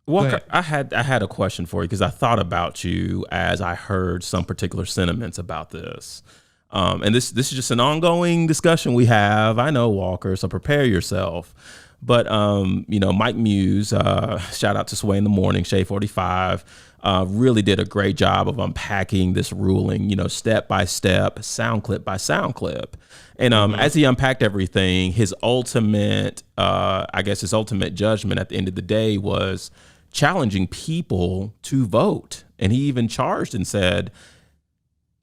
Walker, I had a question for you because I thought about you as I heard some particular sentiments about this. And this is just an ongoing discussion we have. I know, Walker, so prepare yourself. But Mike Muse, shout out to Sway in the Morning, Shade 45, really did a great job of unpacking this ruling, step by step, sound clip by sound clip. And as he unpacked everything, his ultimate judgment at the end of the day was challenging people to vote. And he even charged and said,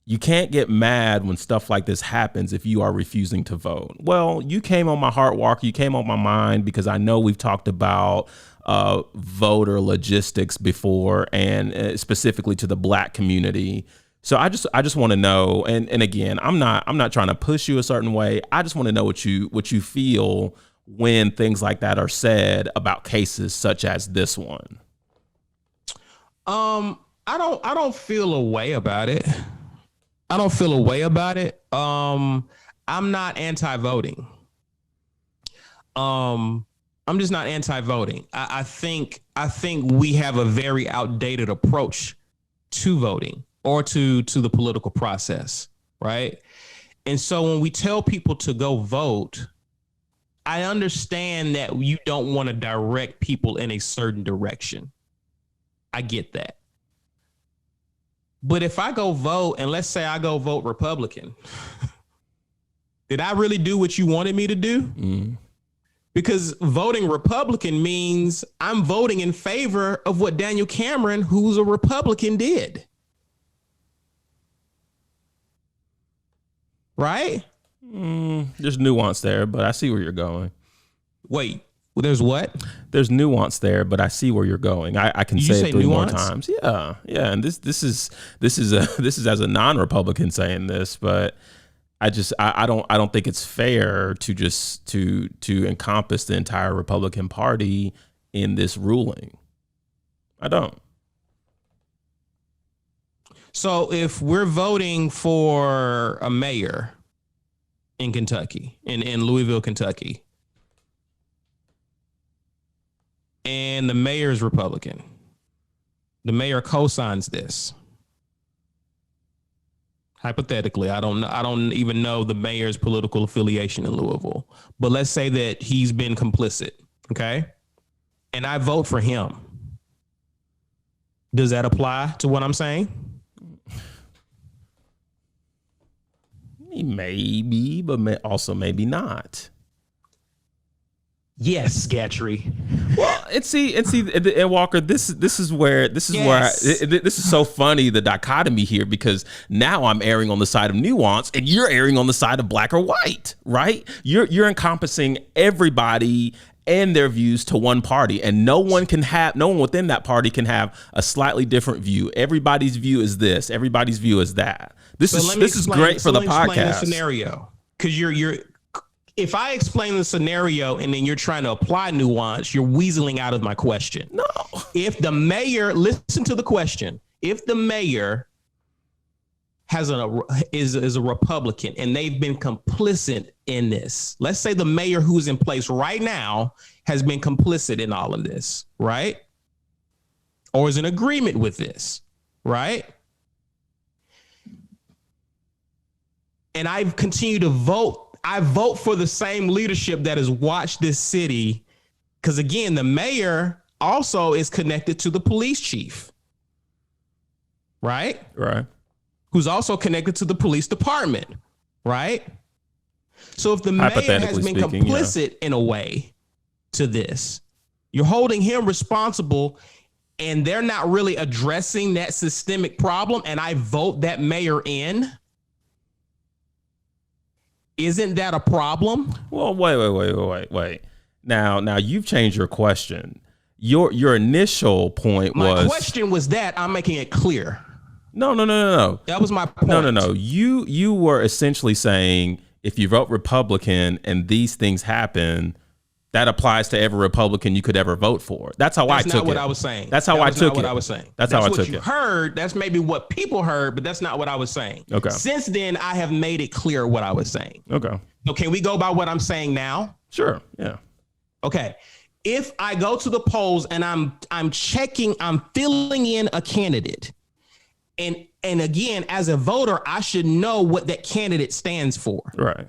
you can't get mad when stuff like this happens if you are refusing to vote. Well, you came on my heart, Walker. You came on my mind because I know we've talked about voter logistics before, and specifically to the Black community. So I just want to know, and again, I'm not trying to push you a certain way. I just want to know what you feel when things like that are said about cases such as this one. I don't feel a way about it. I don't feel a way about it. I'm not anti-voting. I'm just not anti-voting. I think we have a very outdated approach to voting or to the political process, right? And so when we tell people to go vote, I understand that you don't want to direct people in a certain direction. I get that. But if I go vote, and let's say I go vote Republican, did I really do what you wanted me to do? Mm. Because voting Republican means I'm voting in favor of what Daniel Cameron, who's a Republican, did. Right? There's nuance there, but I see where you're going. Wait. Well, there's what? There's nuance there, but I see where you're going. I can say it three nuance? more times. Yeah. And this is as a non-Republican saying this, but I don't think it's fair to just to encompass the entire Republican Party in this ruling. I don't. So if we're voting for a mayor in Kentucky, in Louisville, Kentucky, and the mayor is Republican, the mayor co-signs this. Hypothetically, I don't even know the mayor's political affiliation in Louisville, but let's say that he's been complicit, okay? And I vote for him. Does that apply to what I'm saying? Maybe, but also maybe not. Yes, Gatrey. Well, and Walker, this is where this is so funny, the dichotomy here, because now I'm erring on the side of nuance and you're erring on the side of black or white, right? You're encompassing everybody and their views to one party, and no one within that party can have a slightly different view. Everybody's view is this, everybody's view is that. This is great for the podcast. The scenario, because if I explain the scenario and then you're trying to apply nuance, you're weaseling out of my question. No. If the mayor, listen to the question. If the mayor is a Republican and they've been complicit in this, let's say the mayor who's in place right now has been complicit in all of this, right? Or is in agreement with this, right? And I continue to vote. I vote for the same leadership that has watched this city. Because again, the mayor also is connected to the police chief. Right? Right. Who's also connected to the police department. Right? So if the mayor has been complicit in a way to this, you're holding him responsible and they're not really addressing that systemic problem, and I vote that mayor in. Isn't that a problem? Well, wait. Now you've changed your question. Your initial point was... My question was that I'm making it clear. No. That was my point. No. You were essentially saying if you vote Republican and these things happen, that applies to every Republican you could ever vote for. That's how I took it. That's not what I was saying. That's how I took it. What I was saying. That's how I took it. That's what you heard. That's maybe what people heard, but that's not what I was saying. Okay. Since then, I have made it clear what I was saying. Okay. So can we go by what I'm saying now? Sure. Yeah. Okay. If I go to the polls and I'm checking, I'm filling in a candidate, and again, as a voter, I should know what that candidate stands for. Right.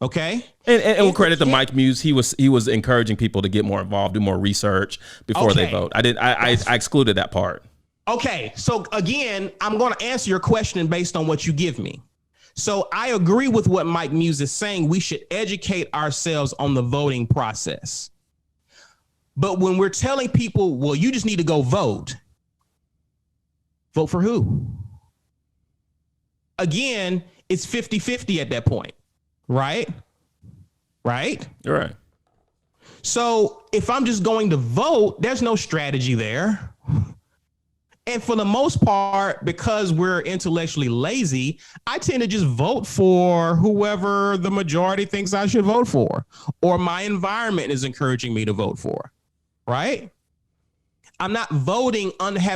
Okay. And we'll credit to Mike Muse. He was encouraging people to get more involved, do more research before they vote. I excluded that part. Okay. So again, I'm going to answer your question based on what you give me. So I agree with what Mike Muse is saying. We should educate ourselves on the voting process. But when we're telling people, well, you just need to go vote for who? Again, it's 50-50 at that point, right? Right? You're right. So if I'm just going to vote, there's no strategy there. And for the most part, because we're intellectually lazy, I tend to just vote for whoever the majority thinks I should vote for, or my environment is encouraging me to vote for, right? I'm not voting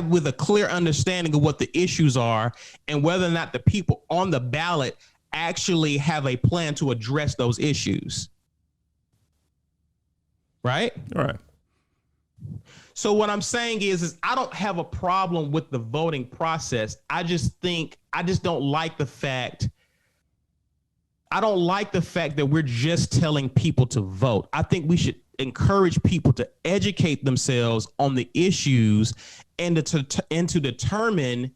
with a clear understanding of what the issues are and whether or not the people on the ballot actually have a plan to address those issues. Right? Right. So what I'm saying is I don't have a problem with the voting process. I just don't like the fact. I don't like the fact that we're just telling people to vote. I think we should encourage people to educate themselves on the issues and to determine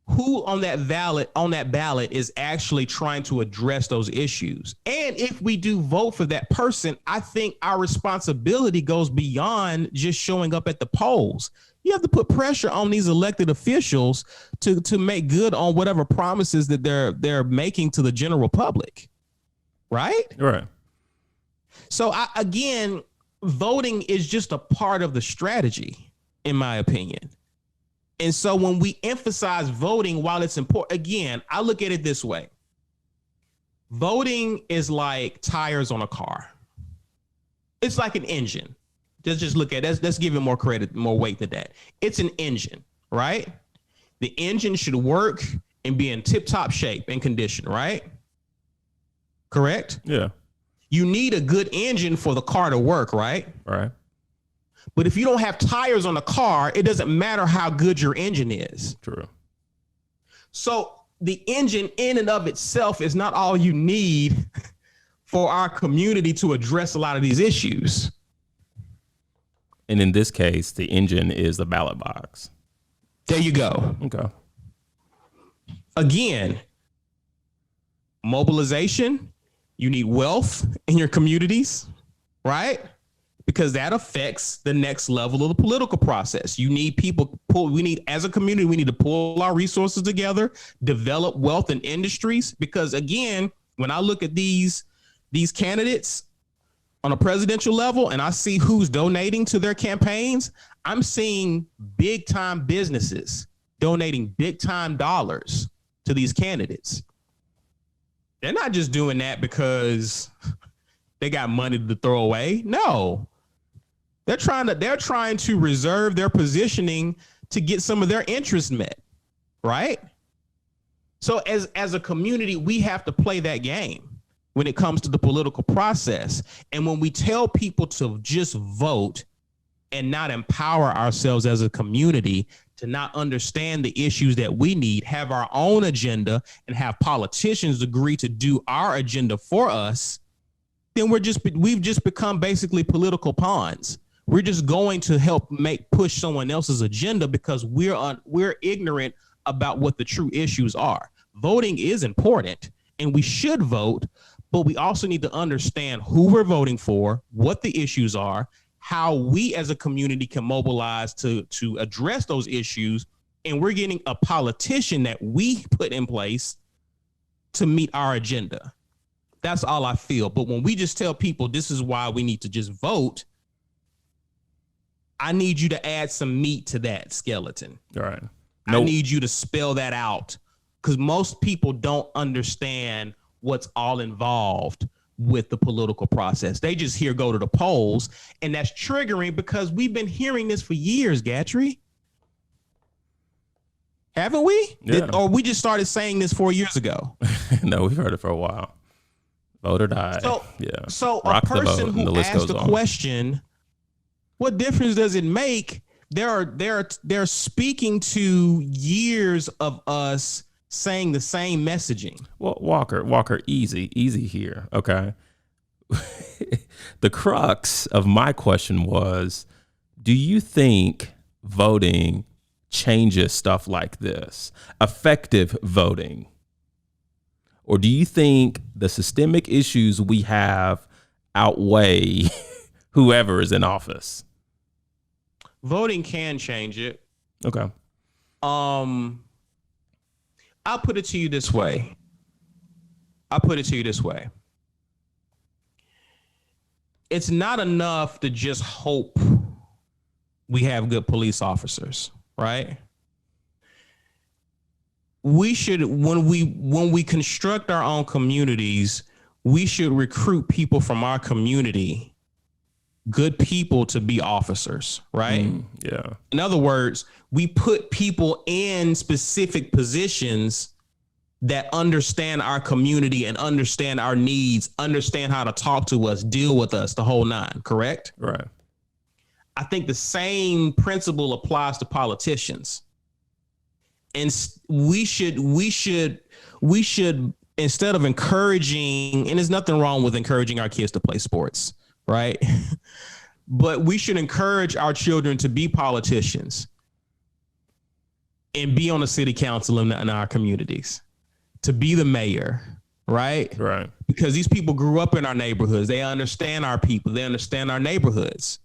who on that ballot is actually trying to address those issues. And if we do vote for that person, I think our responsibility goes beyond just showing up at the polls. You have to put pressure on these elected officials to make good on whatever promises that they're making to the general public. Right? Right. So again, voting is just a part of the strategy, in my opinion. And so when we emphasize voting, while it's important, again, I look at it this way. Voting is like tires on a car. It's like an engine. Just look at it. Let's give it more credit, more weight than that. It's an engine, right? The engine should work and be in tip-top shape and condition, right? Correct? Yeah. You need a good engine for the car to work, right? Right. But if you don't have tires on the car, it doesn't matter how good your engine is. True. So the engine in and of itself is not all you need for our community to address a lot of these issues. And in this case, the engine is the ballot box. There you go. Okay. Again, mobilization, you need wealth in your communities, right? Because that affects the next level of the political process. You need people as a community, we need to pull our resources together, develop wealth in industries. Because again, when I look at these candidates on a presidential level and I see who's donating to their campaigns, I'm seeing big time businesses donating big time dollars to these candidates. They're not just doing that because they got money to throw away. No. They're trying to reserve their positioning to get some of their interests met, right? So as a community, we have to play that game when it comes to the political process. And when we tell people to just vote and not empower ourselves as a community to not understand the issues that we need, have our own agenda, and have politicians agree to do our agenda for us, then we've just become basically political pawns. We're just going to help push someone else's agenda because we're ignorant about what the true issues are. Voting is important and we should vote, but we also need to understand who we're voting for, what the issues are, how we as a community can mobilize to address those issues. And we're getting a politician that we put in place to meet our agenda. That's all I feel. But when we just tell people this is why we need to just vote, I need you to add some meat to that skeleton. All right. I need you to spell that out because most people don't understand what's all involved with the political process. They just go to the polls, and that's triggering because we've been hearing this for years, Gatrey. Haven't we? Yeah. Or we just started saying this 4 years ago? No, we've heard it for a while. Vote or die. So, Yeah. so a Rock the person vote, and the who list asked goes the on. question, what difference does it make? They're speaking to years of us saying the same messaging. Well, Walker, easy here. Okay. The crux of my question was, do you think voting changes stuff like this? Effective voting? Or do you think the systemic issues we have outweigh whoever is in office? Voting can change it. Okay. I'll put it to you this way. It's not enough to just hope we have good police officers, right? We should, when we construct our own communities, we should recruit people from our community, good people, to be officers, right? Yeah. In other words, we put people in specific positions that understand our community and understand our needs, understand how to talk to us, deal with us, the whole nine, correct? Right. I think the same principle applies to politicians. And we should, instead of encouraging, and there's nothing wrong with encouraging our kids to play sports, right? But we should encourage our children to be politicians and be on the city council in our communities, to be the mayor, right? Right. Because these people grew up in our neighborhoods. They understand our people. They understand our neighborhoods.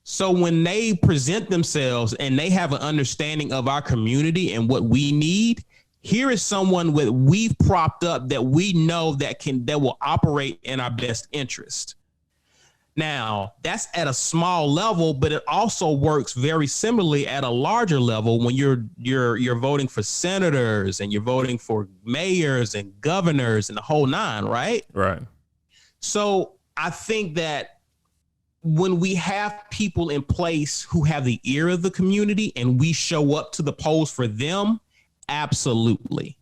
So when they present themselves and they have an understanding of our community and what we need, here is someone we've propped up that we know that will operate in our best interest. Now, that's at a small level, but it also works very similarly at a larger level when you're voting for senators and you're voting for mayors and governors and the whole nine, right? Right. So I think that when we have people in place who have the ear of the community and we show up to the polls for them, absolutely.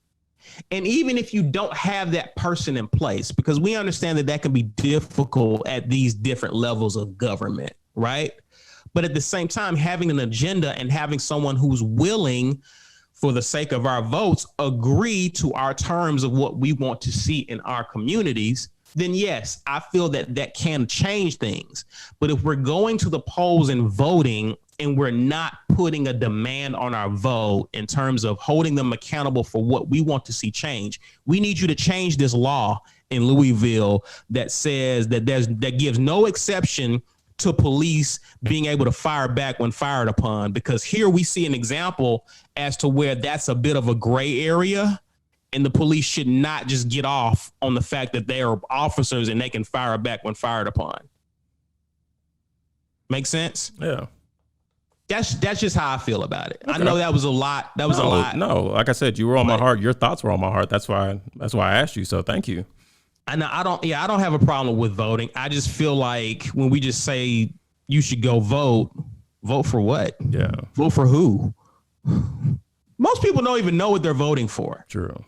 And even if you don't have that person in place, because we understand that can be difficult at these different levels of government, right? But at the same time, having an agenda and having someone who's willing, for the sake of our votes, agree to our terms of what we want to see in our communities, then yes, I feel that can change things. But if we're going to the polls and voting and we're not putting a demand on our vote in terms of holding them accountable for what we want to see change, we need you to change this law in Louisville that says that gives no exception to police being able to fire back when fired upon, because here we see an example as to where that's a bit of a gray area. And the police should not just get off on the fact that they are officers and they can fire back when fired upon. Make sense? Yeah. That's just how I feel about it. Okay. I know that was a lot. A lot. No, like I said, you were on my heart. Your thoughts were on my heart. That's why I asked you. So thank you. And I don't have a problem with voting. I just feel like when we just say you should go vote for what? Yeah. Vote for who? Most people don't even know what they're voting for. True.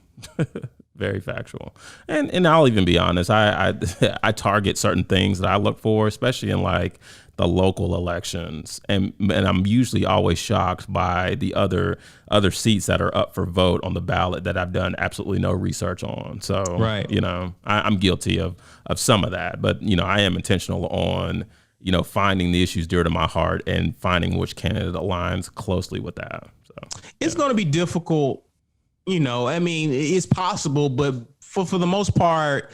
Very factual. And I'll even be honest. I target certain things that I look for, especially in like the local elections, and I'm usually always shocked by the other seats that are up for vote on the ballot that I've done absolutely no research on. So right. I'm guilty of some of that, but I am intentional on finding the issues dear to my heart and finding which candidate aligns closely with that. So it's going to be difficult. I mean, it's possible, but for the most part,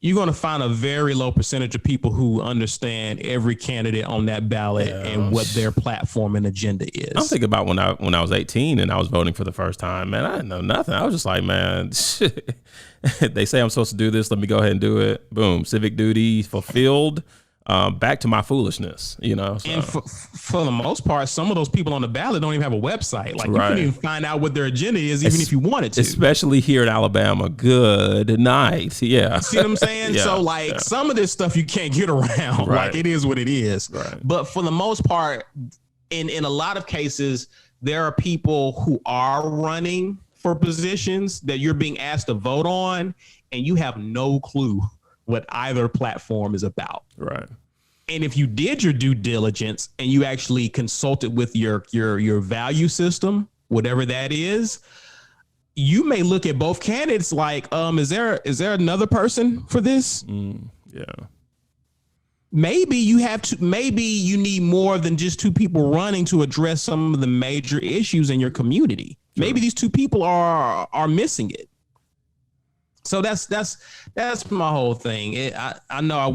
you're going to find a very low percentage of people who understand every candidate on that ballot and what their platform and agenda is. I'm thinking about when I was 18 and I was voting for the first time, man, I didn't know nothing. I was just like, man, they say I'm supposed to do this. Let me go ahead and do it. Boom. Civic duty fulfilled. Back to my foolishness, So. And for the most part, some of those people on the ballot don't even have a website. Like right. You can even find out what their agenda is, even if you wanted to. Especially here in Alabama. Good night. Yeah. See what I'm saying? Yeah, so some of this stuff you can't get around. Right. Like it is what it is. Right. But for the most part, in a lot of cases, there are people who are running for positions that you're being asked to vote on, and you have no clue what either platform is about. Right. And if you did your due diligence and you actually consulted with your value system, whatever that is, you may look at both candidates like, is there another person for this? Yeah. Maybe you need more than just two people running to address some of the major issues in your community. Sure. Maybe these two people are missing it. So that's my whole thing. I know I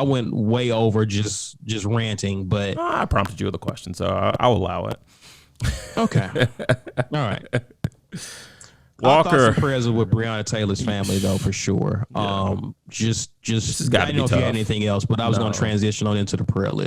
went way over just ranting, but I prompted you with a question, so I'll allow it. Okay. All right. Walker. Thoughts and prayers with Breonna Taylor's family, though, for sure. Yeah. Just I didn't know if you had anything else, but I was going to transition on into the prayer list.